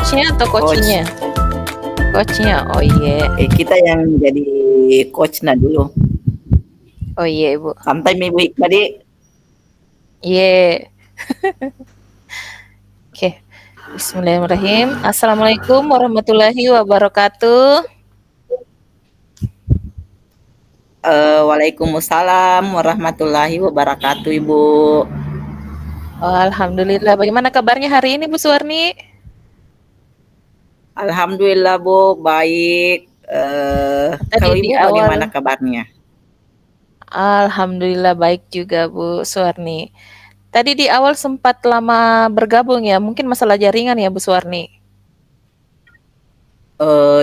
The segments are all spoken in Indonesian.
coach-nya atau Coach. coaching-nya? Coach-nya, oh iya. Kita yang jadi coach-nya dulu. Oh iya Ibu. Santai Mi Bu tadi. Iya. Oke. Bismillahirrahmanirrahim. Assalamualaikum warahmatullahi wabarakatuh. Waalaikumsalam warahmatullahi wabarakatuh Ibu. Alhamdulillah. Bagaimana kabarnya hari ini Bu Suwarni? Alhamdulillah Bu, baik. Kalau Tadi di Ibu bagaimana awal, kabarnya? Alhamdulillah baik juga Bu Suwarni. Tadi di awal sempat lama bergabung ya, mungkin masalah jaringan ya Bu Suwarni.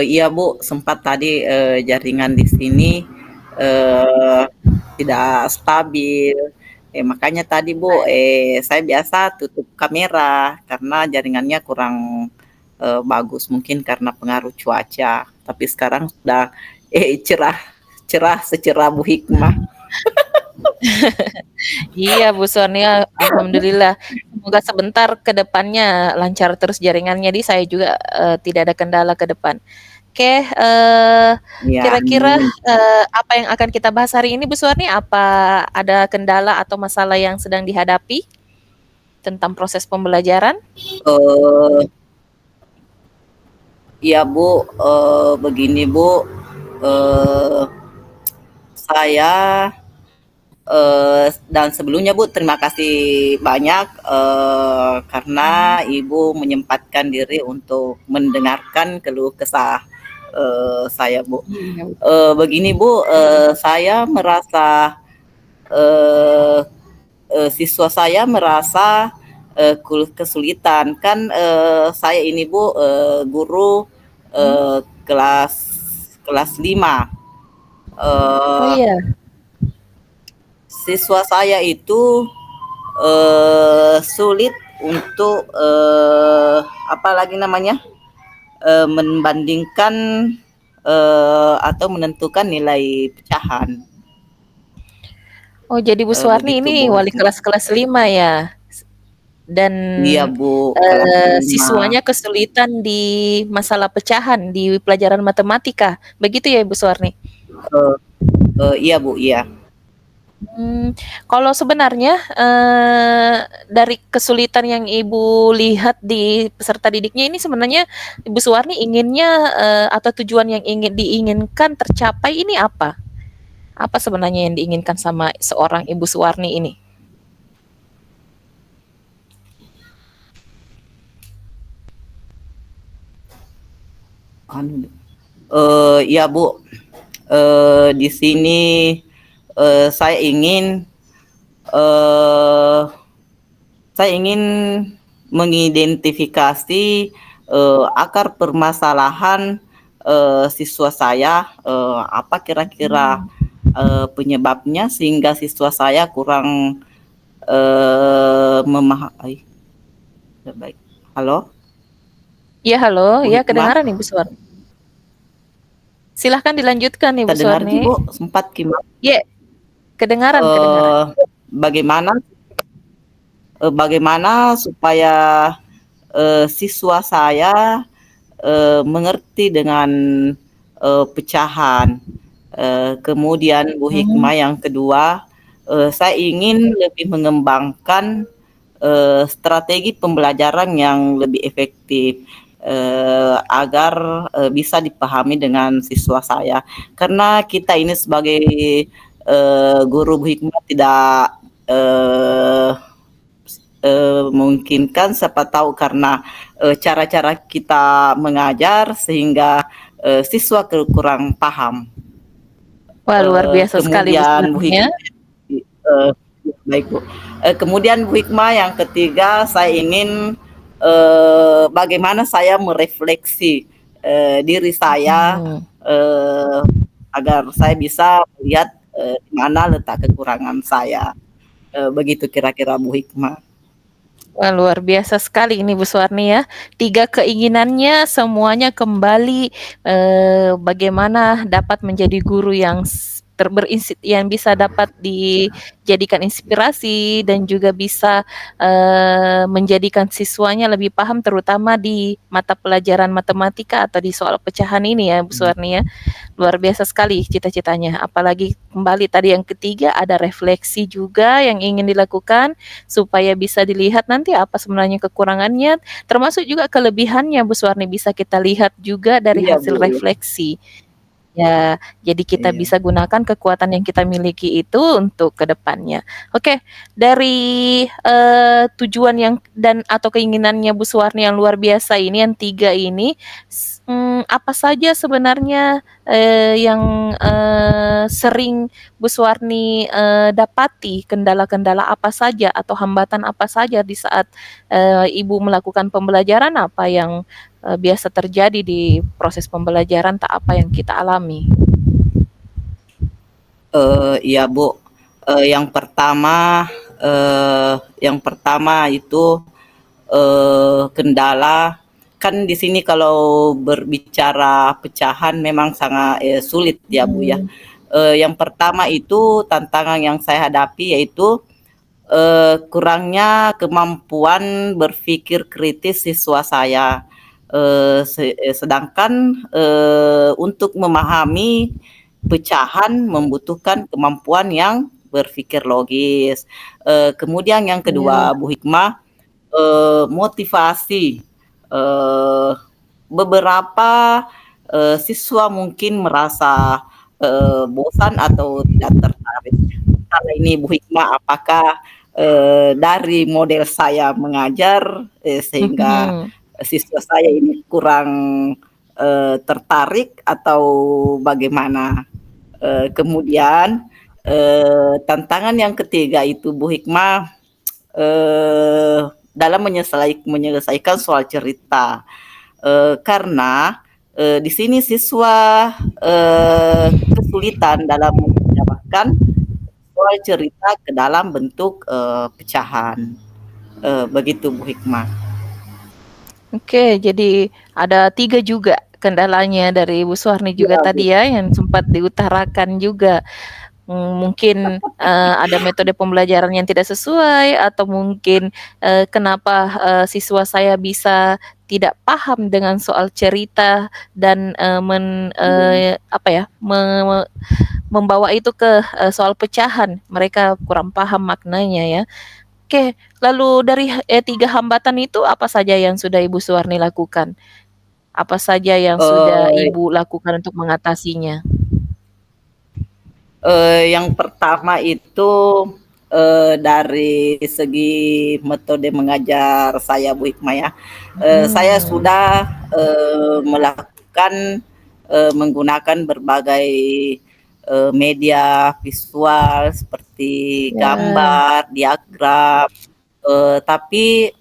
Iya Bu, sempat tadi jaringan di sini tidak stabil. Makanya tadi Bu, saya biasa tutup kamera karena jaringannya kurang bagus, mungkin karena pengaruh cuaca. Tapi sekarang sudah cerah secerah Bu Hikmah. Iya Bu Suwarni, alhamdulillah. Semoga sebentar ke depannya lancar terus jaringannya. Jadi saya juga tidak ada kendala ke depan. Oke, Ya, kira-kira apa yang akan kita bahas hari ini Bu Suwarni? Apa ada kendala atau masalah yang sedang dihadapi tentang proses pembelajaran? eh, iya Bu, begini Bu, saya dan sebelumnya Bu terima kasih banyak karena Ibu menyempatkan diri untuk mendengarkan keluh kesah saya Bu. Begini Bu, saya merasa siswa saya merasa kesulitan kan saya ini Bu guru kelas 5. Oh iya. Siswa saya itu sulit untuk apa lagi namanya membandingkan atau menentukan nilai pecahan. Oh jadi Bu Suwarni Begitu ini Bu wali Hikmah. kelas 5 ya? Dan Iya Bu, kelas 5. siswanya kesulitan di masalah pecahan di pelajaran matematika. Begitu ya Bu Suwarni? Iya Bu, iya. Kalau sebenarnya dari kesulitan yang Ibu lihat di peserta didiknya ini sebenarnya Ibu Suwarni inginnya atau tujuan yang diinginkan tercapai ini apa? Apa sebenarnya yang diinginkan sama seorang Ibu Suwarni ini? Iya Bu, di sini saya ingin mengidentifikasi akar permasalahan siswa saya, apa kira-kira penyebabnya sehingga siswa saya kurang memahami. Baik. Halo? Iya, halo. Bu Ya, Hikmah? kedengaran Ibu Suwarni. Silahkan dilanjutkan Ibu Terdengar Suwarni. Bu, sempat gimana? Iya, kedengaran. Bagaimana supaya siswa saya mengerti dengan pecahan. Kemudian Bu Hikmah yang kedua, saya ingin lebih mengembangkan strategi pembelajaran yang lebih efektif agar bisa dipahami dengan siswa saya. Karena kita ini sebagai guru Bu Hikmah tidak memungkinkan, siapa tahu karena cara-cara kita mengajar sehingga siswa kurang paham. Wah, luar biasa sekali Bu Kemudian Bu Suwarni ya. Hikmah, baik Bu. Kemudian Bu Hikmah yang ketiga, saya ingin bagaimana saya merefleksi diri saya agar saya bisa melihat di mana letak kekurangan saya. Begitu kira-kira Bu Hikmah. Wah, luar biasa sekali ini Bu Suwarni ya. 3 keinginannya semuanya kembali bagaimana dapat menjadi guru yang yang bisa dapat dijadikan inspirasi dan juga bisa menjadikan siswanya lebih paham terutama di mata pelajaran matematika atau di soal pecahan ini ya Bu Suwarni ya. Luar biasa sekali cita-citanya. Apalagi kembali tadi yang ketiga ada refleksi juga yang ingin dilakukan supaya bisa dilihat nanti apa sebenarnya kekurangannya, termasuk juga kelebihannya Bu Suwarni bisa kita lihat juga dari Iya hasil Bu, ya. refleksi. Ya, jadi kita Iya. bisa gunakan kekuatan yang kita miliki itu untuk ke depannya. Oke, dari tujuan yang dan atau keinginannya Bu Suwarni yang luar biasa ini, yang 3 ini, apa saja sebenarnya yang sering Bu Suwarni dapati, kendala-kendala apa saja atau hambatan apa saja di saat Ibu melakukan pembelajaran, apa yang biasa terjadi di proses pembelajaran, tak apa yang kita alami? Iya Bu, yang pertama itu kendala kan di sini kalau berbicara pecahan memang sangat sulit ya Bu ya. Yang pertama itu tantangan yang saya hadapi yaitu kurangnya kemampuan berpikir kritis siswa saya. Sedangkan untuk memahami pecahan membutuhkan kemampuan yang berpikir logis. Kemudian yang Ya. kedua Bu Hikmah, motivasi. Beberapa siswa mungkin merasa bosan atau tidak tertarik. Kali ini Bu Hikmah, apakah dari model saya mengajar sehingga Mhm. siswa saya ini kurang tertarik atau bagaimana? Kemudian tantangan yang ketiga itu Bu Hikmah dalam menyelesaikan soal cerita. Karena di sini siswa kesulitan dalam menerjemahkan soal cerita ke dalam bentuk pecahan. Begitu Bu Hikmah. Oke, jadi ada 3 juga kendalanya dari Bu Suwarni juga Iya Bu. tadi ya, yang sempat diutarakan juga. Mungkin ada metode pembelajaran yang tidak sesuai atau mungkin kenapa siswa saya bisa tidak paham dengan soal cerita dan apa ya, membawa itu ke soal pecahan, mereka kurang paham maknanya ya. Oke, lalu dari 3 hambatan itu apa saja yang sudah Ibu Suwarni lakukan? Apa saja yang sudah Eh, Ibu lakukan untuk mengatasinya? yang pertama itu dari segi metode mengajar saya Bu Hikmah ya, saya Mhm. sudah melakukan menggunakan berbagai media visual seperti Ya. gambar, diagram, tapi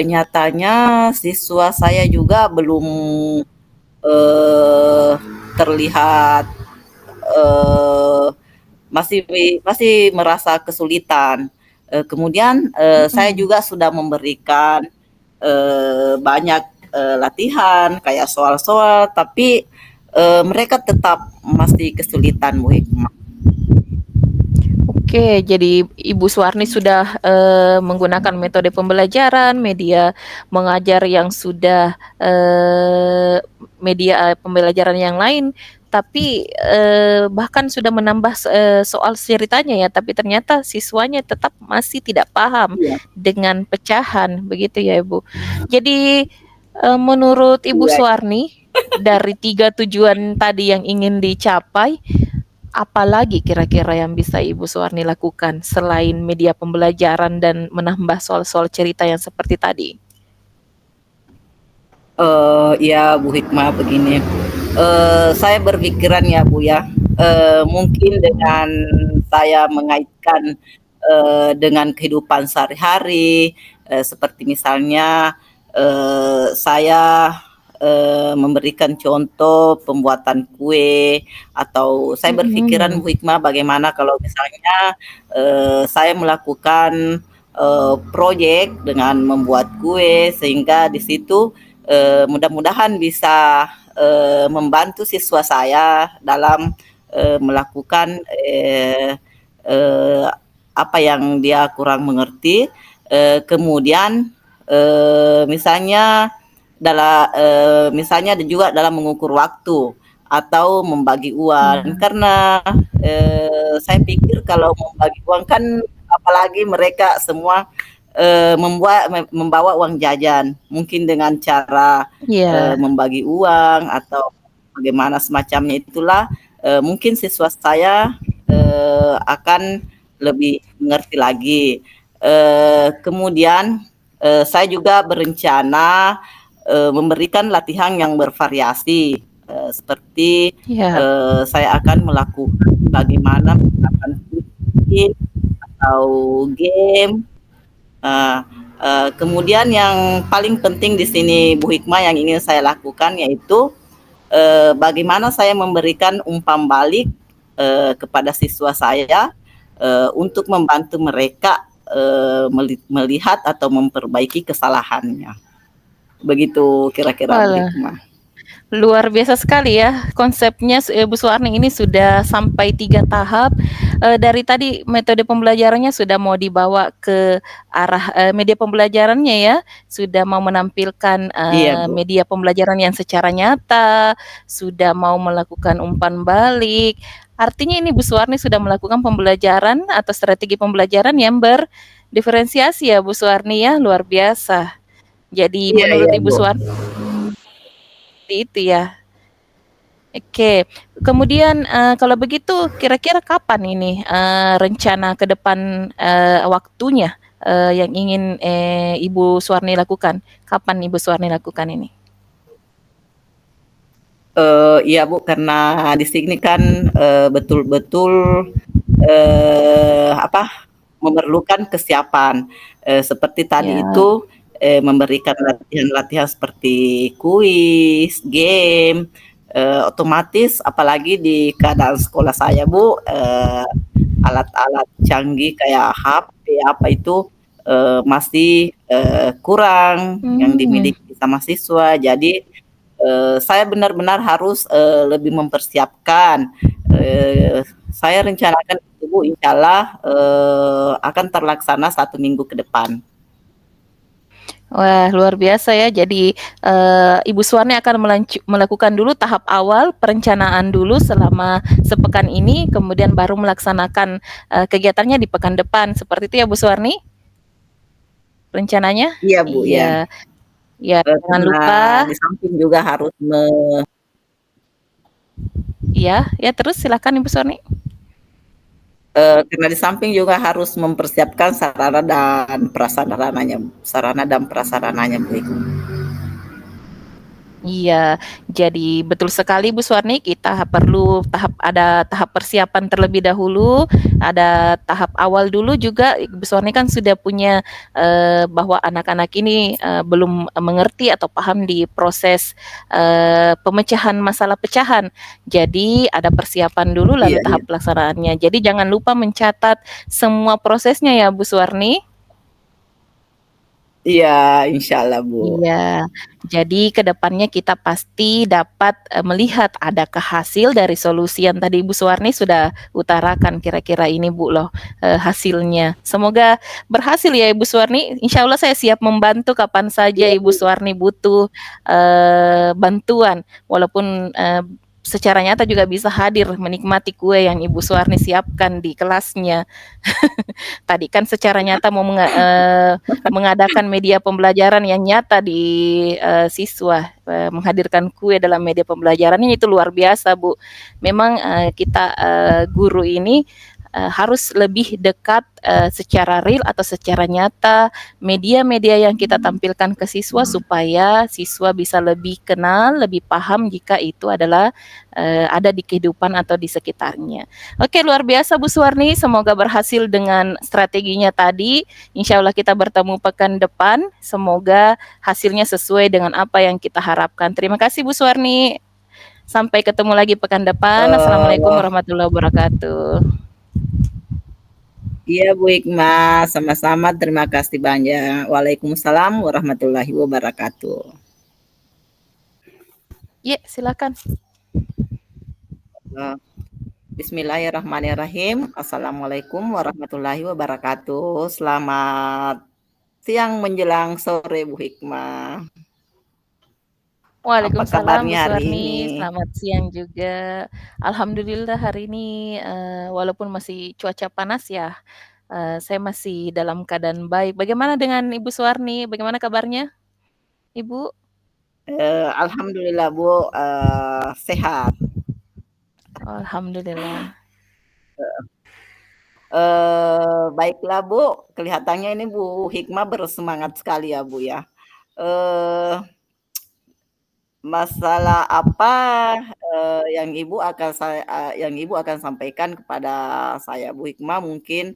nyatanya siswa saya juga belum eh, terlihat eh, masih merasa kesulitan. Kemudian saya Mhm. juga sudah memberikan banyak latihan kayak soal-soal, tapi mereka tetap masih kesulitan Bu Hikmah. Oke, jadi Ibu Suwarni sudah menggunakan metode pembelajaran, media mengajar yang sudah media pembelajaran yang lain, tapi bahkan sudah menambah soal ceritanya ya, tapi ternyata siswanya tetap masih tidak paham Iya, dengan pecahan, begitu ya Ibu. Jadi menurut Ibu iya. Suwarni, dari 3 tujuan tadi yang ingin dicapai, apalagi kira-kira yang bisa Ibu Suwarni lakukan selain media pembelajaran dan menambah soal-soal cerita yang seperti tadi? Ya Bu Hikmah begini, saya berpikiran ya Bu ya, mungkin dengan saya mengaitkan dengan kehidupan sehari-hari, seperti misalnya saya memberikan contoh pembuatan kue, atau saya berpikiran Mhm. Bu Hikmah bagaimana kalau misalnya saya melakukan proyek dengan membuat kue sehingga di situ mudah-mudahan bisa membantu siswa saya dalam melakukan, apa yang dia kurang mengerti, kemudian, misalnya juga dalam mengukur waktu atau membagi uang. Iya. Karena, saya pikir kalau membagi uang kan apalagi mereka semua, membawa uang jajan, mungkin dengan cara, Iya. membagi uang atau bagaimana semacamnya itulah, mungkin siswa saya, akan lebih mengerti lagi. Kemudian, saya juga berencana, memberikan latihan yang bervariasi, seperti, Iya. saya akan melakukan bagaimana menggunakan kuis atau game. Nah, kemudian yang paling penting di sini Bu Hikmah yang ingin saya lakukan yaitu, bagaimana saya memberikan umpan balik, kepada siswa saya, untuk membantu mereka, melihat atau memperbaiki kesalahannya. Begitu kira-kira Bu Walah. Hikmah. Luar biasa sekali ya konsepnya, Bu Suwarni ini sudah sampai 3 tahap. Dari tadi metode pembelajarannya sudah mau dibawa ke arah, media pembelajarannya ya, sudah mau menampilkan, Iya, Bu. media pembelajaran yang secara nyata, sudah mau melakukan umpan balik. Artinya ini Bu Suwarni sudah melakukan pembelajaran atau strategi pembelajaran yang berdiferensiasi ya Bu Suwarni ya, luar biasa. Jadi Iya menurut iya, Ibu Bu. Suwarni itu ya. Oke, kemudian, kalau begitu kira-kira kapan ini, rencana ke depan, waktunya, yang ingin, Ibu Suwarni lakukan? Kapan Ibu Suwarni lakukan ini? Iya Bu, karena di sini kan, betul-betul, memerlukan kesiapan, seperti tadi Ya. itu, memberikan latihan-latihan seperti kuis, game, otomatis apalagi di keadaan sekolah saya Bu, alat-alat canggih kayak HP apa itu, masih, kurang yang Mmm. dimiliki sama siswa. Jadi, saya benar-benar harus, lebih mempersiapkan. Saya rencanakan itu Bu, insyaallah, akan terlaksana 1 minggu ke depan. Wah, luar biasa ya. Jadi, Ibu Suwarni akan melakukan dulu tahap awal, perencanaan dulu selama sepekan ini, kemudian baru melaksanakan, kegiatannya di pekan depan, seperti itu ya Bu Suwarni? Rencananya? Iya Bu, ya. Iya. Ya, jangan Karena lupa di samping juga harus iya, ya terus silakan Ibu Suwarni. karena di samping juga harus mempersiapkan sarana dan prasarananya Bu Iku. Iya, jadi betul sekali Bu Suwarni, kita perlu ada tahap persiapan terlebih dahulu, ada tahap awal dulu juga. Ibu Suwarni kan sudah punya, bahwa anak-anak ini, belum mengerti atau paham di proses, pemecahan masalah pecahan. Jadi ada persiapan dulu lalu Iya tahap iya. pelaksanaannya. Jadi jangan lupa mencatat semua prosesnya ya Bu Suwarni. Iya, insyaallah Bu. Iya, jadi ke depannya kita pasti dapat, melihat adakah hasil dari solusi yang tadi Ibu Suwarni sudah utarakan kira-kira ini Bu loh, hasilnya. Semoga berhasil ya Ibu Suwarni, insyaallah saya siap membantu kapan saja Iya Ibu Bu. Suwarni butuh, bantuan. Walaupun, secara nyata juga bisa hadir menikmati kue yang Ibu Suwarni siapkan di kelasnya. Tadi kan secara nyata mau mengadakan media pembelajaran yang nyata di, siswa, menghadirkan kue dalam media pembelajarannya itu luar biasa, Bu. Memang, kita, guru ini, harus lebih dekat, secara real atau secara nyata, media-media yang kita tampilkan ke siswa supaya siswa bisa lebih kenal, lebih paham jika itu adalah, ada di kehidupan atau di sekitarnya. Oke, luar biasa Bu Suwarni, semoga berhasil dengan strateginya tadi. Insya Allah kita bertemu pekan depan, semoga hasilnya sesuai dengan apa yang kita harapkan. Terima kasih Bu Suwarni. Sampai ketemu lagi pekan depan. Assalamualaikum Eee, warahmatullahi wabarakatuh. iya Bu Hikmah, sama-sama terima kasih banyak. Waalaikumsalam warahmatullahi wabarakatuh. Iya, silakan. Eee Bismillahirrahmanirrahim. Assalamualaikum warahmatullahi wabarakatuh. Selamat siang menjelang sore, Bu Hikmah. Apa Waalaikumsalam Bu kabarnya hari Suwarni, ini? selamat siang juga. Alhamdulillah hari ini walaupun masih cuaca panas ya, saya masih dalam keadaan baik. Bagaimana dengan Ibu Suwarni? Bagaimana kabarnya, Ibu? Alhamdulillah, Bu, sehat. Alhamdulillah. Baiklah, Bu, kelihatannya ini Bu Hikmah bersemangat sekali ya, Bu, ya. Eee, Masalah apa, yang Ibu akan sampaikan kepada saya, Bu Hikmah, mungkin,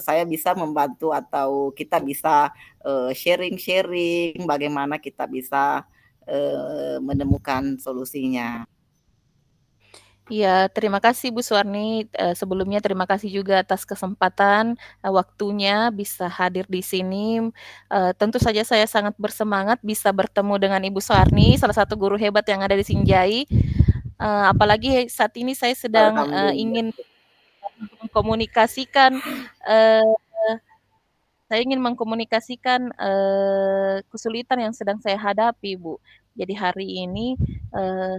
saya bisa membantu atau kita bisa, sharing-sharing bagaimana kita bisa, menemukan solusinya. Iya, terima kasih Bu Suwarni. Sebelumnya terima kasih juga atas kesempatan, waktunya bisa hadir di sini. Tentu saja saya sangat bersemangat bisa bertemu dengan Ibu Suwarni, salah satu guru hebat yang ada di Sinjai. Apalagi saat ini saya sedang, Alhamdulillah. ingin mengkomunikasikan, eee saya ingin mengkomunikasikan, kesulitan yang sedang saya hadapi, Bu. Jadi hari ini,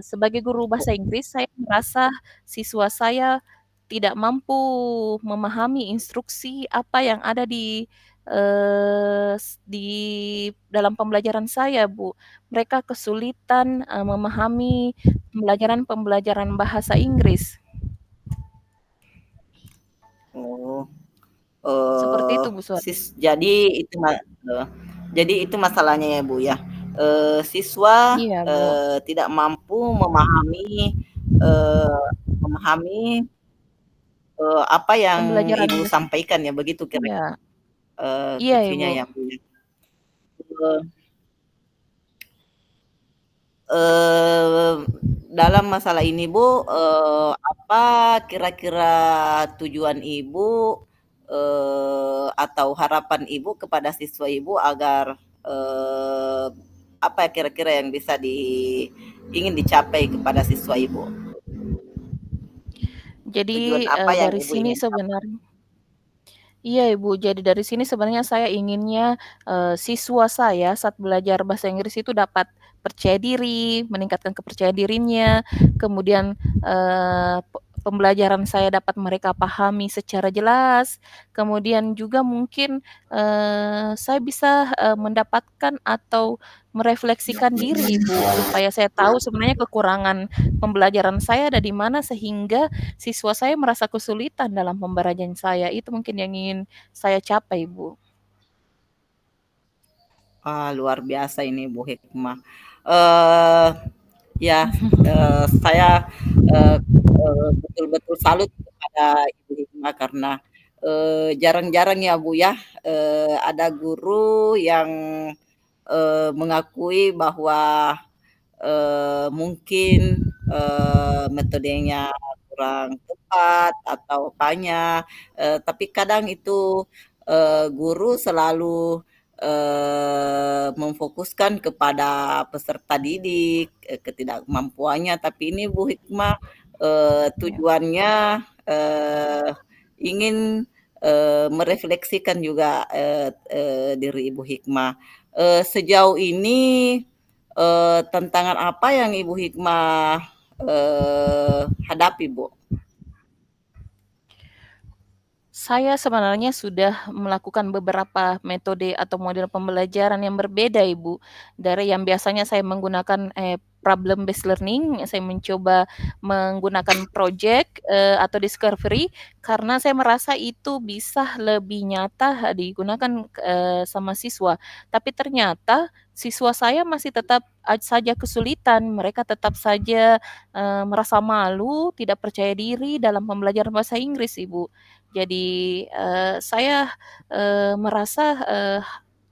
sebagai guru bahasa Inggris, saya merasa siswa saya tidak mampu memahami instruksi apa yang ada di dalam pembelajaran saya, Bu. Mereka kesulitan, memahami pembelajaran bahasa Inggris. Oh, Seperti eee, itu, Bu Suat. eee, jadi itu masalahnya ya, Bu, ya. Siswa, Iya, Bu. tidak mampu eee, memahami, apa yang Pembelajaran Ibu bahasa sampaikan ya, begitu kira-kira, iya. Iya, kecilnya Ibu. ya, Bu, ya. Eee eee, Dalam masalah ini, Bu, apa kira-kira tujuan Ibu, atau harapan Ibu kepada siswa Ibu agar, apa kira-kira yang bisa ingin dicapai kepada siswa Ibu? Tujuan Jadi, apa yang dari Ibu sini ingin capai? sebenarnya iya, Ibu. Jadi dari sini sebenarnya saya inginnya, siswa saya saat belajar bahasa Inggris itu dapat percaya diri, meningkatkan kepercayaan dirinya, kemudian, pembelajaran saya dapat mereka pahami secara jelas, kemudian juga mungkin, saya bisa, mendapatkan atau merefleksikan diri, Ibu, supaya saya tahu sebenarnya kekurangan pembelajaran saya ada di mana sehingga siswa saya merasa kesulitan dalam pembelajaran saya, itu mungkin yang ingin saya capai, Bu. Luar biasa ini Bu Hikmah. Eee, ya, saya, eee betul-betul salut kepada Ibu Hikmah karena, jarang-jarang ya, Bu, ya, ada guru yang, mengakui bahwa mungkin, metodenya kurang tepat atau apanya, tapi kadang itu, guru selalu, memfokuskan kepada peserta didik, ketidakmampuannya, tapi ini Bu Hikmah, Iya. tujuannya, ingin, merefleksikan juga, diri Ibu Hikmah. Sejauh ini tantangan apa yang Ibu Hikmah, hadapi, Bu? Saya sebenarnya sudah melakukan beberapa metode atau model pembelajaran yang berbeda, Ibu. Dari yang biasanya saya menggunakan, problem based learning, saya mencoba menggunakan project, atau discovery, karena saya merasa itu bisa lebih nyata digunakan, sama siswa. Tapi ternyata siswa saya masih tetap saja kesulitan, mereka tetap saja, merasa malu, tidak percaya diri dalam pembelajaran bahasa Inggris, Ibu. Jadi, saya, merasa,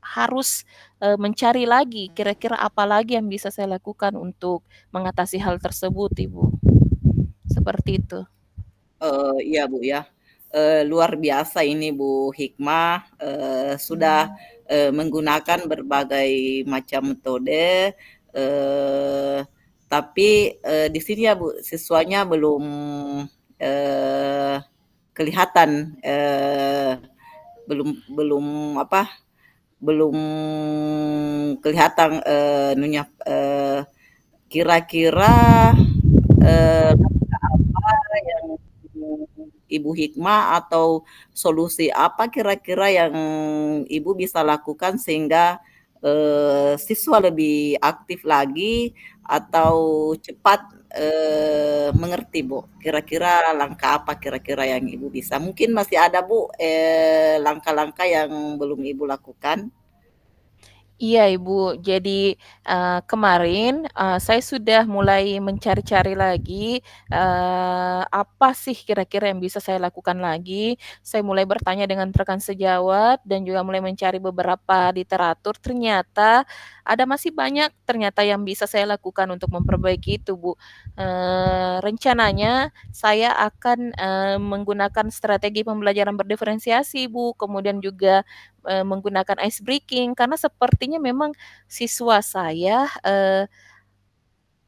harus, mencari lagi kira-kira apa lagi yang bisa saya lakukan untuk mengatasi hal tersebut, Ibu. Seperti itu. Iya, Bu, ya. Luar biasa ini Bu Hikmah, sudah, menggunakan berbagai macam metode, eee, tapi, di sini ya Bu, siswanya belum kelihatan, belum belum apa, belum kelihatan, kira-kira, langkah apa yang Ibu Hikmah atau solusi apa kira-kira yang Ibu bisa lakukan sehingga, siswa lebih aktif lagi atau cepat, mengerti, Bu? Kira-kira langkah apa kira-kira yang Ibu bisa mungkin masih ada, Bu, langkah-langkah yang belum Ibu lakukan? Iya Ibu, jadi, kemarin, saya sudah mulai mencari-cari lagi, apa sih kira-kira yang bisa saya lakukan lagi. Saya mulai bertanya dengan rekan sejawat dan juga mulai mencari beberapa literatur, ternyata ada masih banyak ternyata yang bisa saya lakukan untuk memperbaiki itu, Bu. Rencananya saya akan, menggunakan strategi pembelajaran berdiferensiasi, Bu, kemudian juga menggunakan ice breaking karena sepertinya memang siswa saya,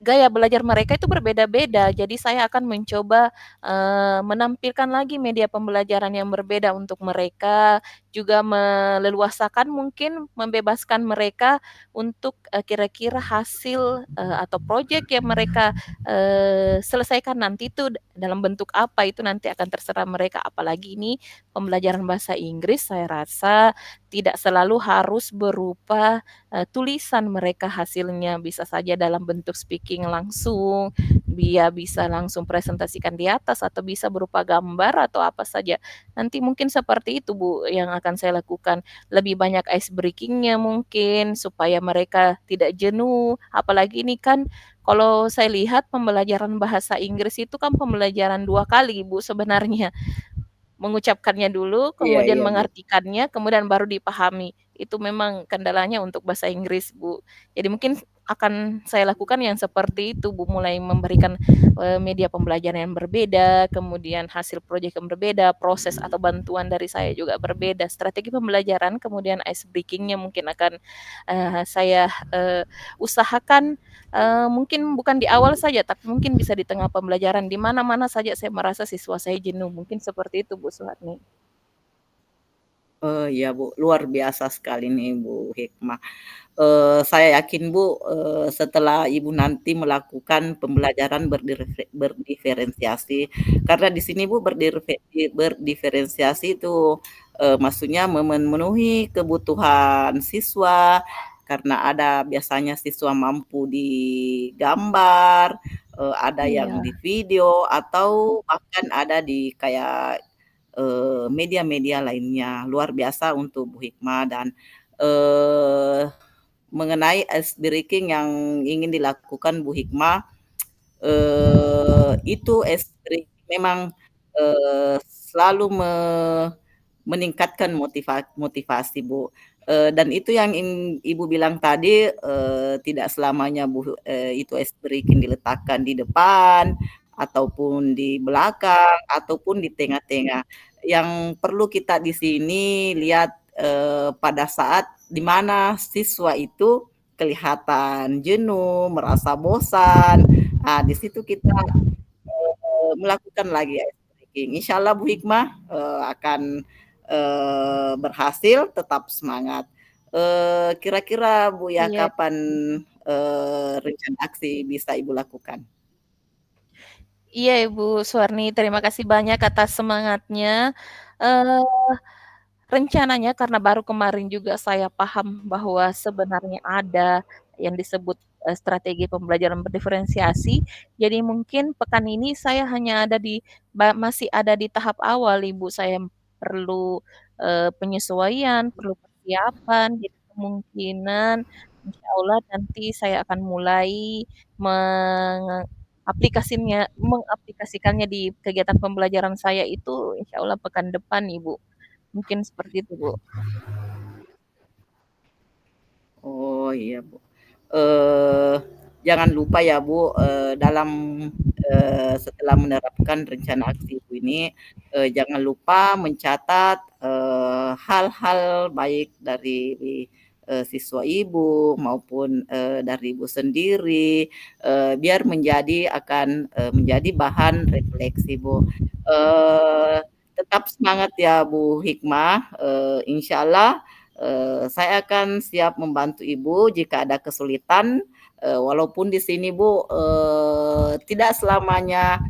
gaya belajar mereka itu berbeda-beda, jadi saya akan mencoba, menampilkan lagi media pembelajaran yang berbeda untuk mereka, juga meleluasakan mungkin membebaskan mereka untuk, kira-kira hasil, atau proyek yang mereka, selesaikan nanti itu dalam bentuk apa, itu nanti akan terserah mereka. Apalagi ini pembelajaran bahasa Inggris saya rasa tidak selalu harus berupa tulisan mereka hasilnya, bisa saja dalam bentuk speaking langsung, dia bisa langsung presentasikan di atas atau bisa berupa gambar atau apa saja. Nanti mungkin seperti itu Bu yang akan saya lakukan, lebih banyak ice breaking-nya mungkin supaya mereka tidak jenuh, apalagi ini kan kalau saya lihat pembelajaran bahasa Inggris itu kan pembelajaran 2 kali Bu sebenarnya. Mengucapkannya dulu, Iya kemudian iya, Bu. mengartikannya, kemudian baru dipahami. Itu memang kendalanya untuk bahasa Inggris, Bu. Jadi mungkin akan saya lakukan yang seperti itu, Bu, mulai memberikan, media pembelajaran yang berbeda, kemudian hasil proyek yang berbeda, proses atau bantuan dari saya juga berbeda, strategi pembelajaran, kemudian ice breaking-nya mungkin akan, saya, usahakan, mungkin bukan di awal saja, tapi mungkin bisa di tengah pembelajaran, di mana-mana saja saya merasa siswa saya jenuh, mungkin seperti itu Bu Suharni. Oh, iya, Bu, luar biasa sekali nih, Bu Hikmah. Saya yakin, Bu, setelah Ibu nanti melakukan pembelajaran berdiferensiasi, karena di sini, Bu, berdiferensiasi itu, maksudnya memenuhi kebutuhan siswa, karena ada biasanya siswa mampu di gambar, ada yang Iya, di video, atau bahkan ada di kayak media-media lainnya. Luar biasa untuk Bu Hikmah dan, eee, mengenai ice breaking yang ingin dilakukan Bu Hikmah, itu ice breaking memang, selalu meningkatkan motivasi, Bu, dan itu yang Ibu bilang tadi, tidak selamanya itu ice breaking diletakkan di depan, ataupun di belakang, ataupun di tengah-tengah. Yang perlu kita di sini lihat, pada saat di mana siswa itu kelihatan jenuh, merasa bosan, di situ kita, melakukan lagi ice breaking. Insyaallah Bu Hikmah, akan, berhasil, tetap semangat. Kira-kira Bu ya iya kapan, rencana aksi bisa Ibu lakukan? iya Ibu Suharni, terima kasih banyak atas semangatnya. Eee, Rencananya karena baru kemarin juga saya paham bahwa sebenarnya ada yang disebut, strategi pembelajaran berdiferensiasi, jadi mungkin pekan ini saya hanya ada di masih ada di tahap awal Ibu, saya perlu, penyesuaian, perlu persiapan, jadi kemungkinan insyaallah nanti saya akan mulai mengaplikasikannya di kegiatan pembelajaran saya itu insyaallah pekan depan Ibu. Mungkin seperti itu, Bu. Oh, iya, Bu. Eee, jangan lupa ya, Bu, dalam, setelah menerapkan rencana aksi Ibu ini, jangan lupa mencatat, hal-hal baik dari, siswa Ibu maupun, dari Ibu sendiri, biar menjadi bahan refleksi, Bu. Tetap semangat ya Bu Hikmah, insyaallah, saya akan siap membantu Ibu jika ada kesulitan, walaupun di sini Bu, tidak selamanya,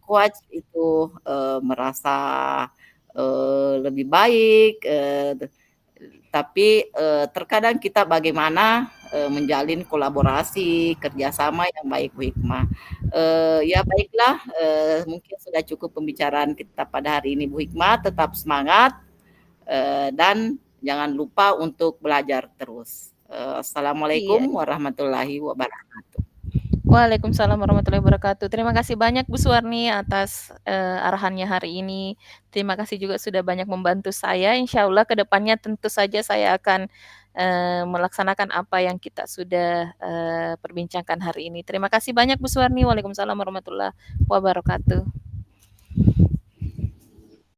coach itu, merasa, lebih baik, tapi, terkadang kita bagaimana, menjalin kolaborasi, kerjasama yang baik, Bu Hikmah. Ya baiklah, mungkin sudah cukup pembicaraan kita pada hari ini, Bu Hikmah, tetap semangat, dan jangan lupa untuk belajar terus. Assalamualaikum Iya. warahmatullahi wabarakatuh. Waalaikumsalam warahmatullahi wabarakatuh. Terima kasih banyak Bu Suwarni atas, arahannya hari ini. Terima kasih juga sudah banyak membantu saya. Insya Allah ke depannya tentu saja saya akan, melaksanakan apa yang kita sudah, perbincangkan hari ini. Terima kasih banyak Bu Suwarni. Waalaikumsalam warahmatullahi wabarakatuh.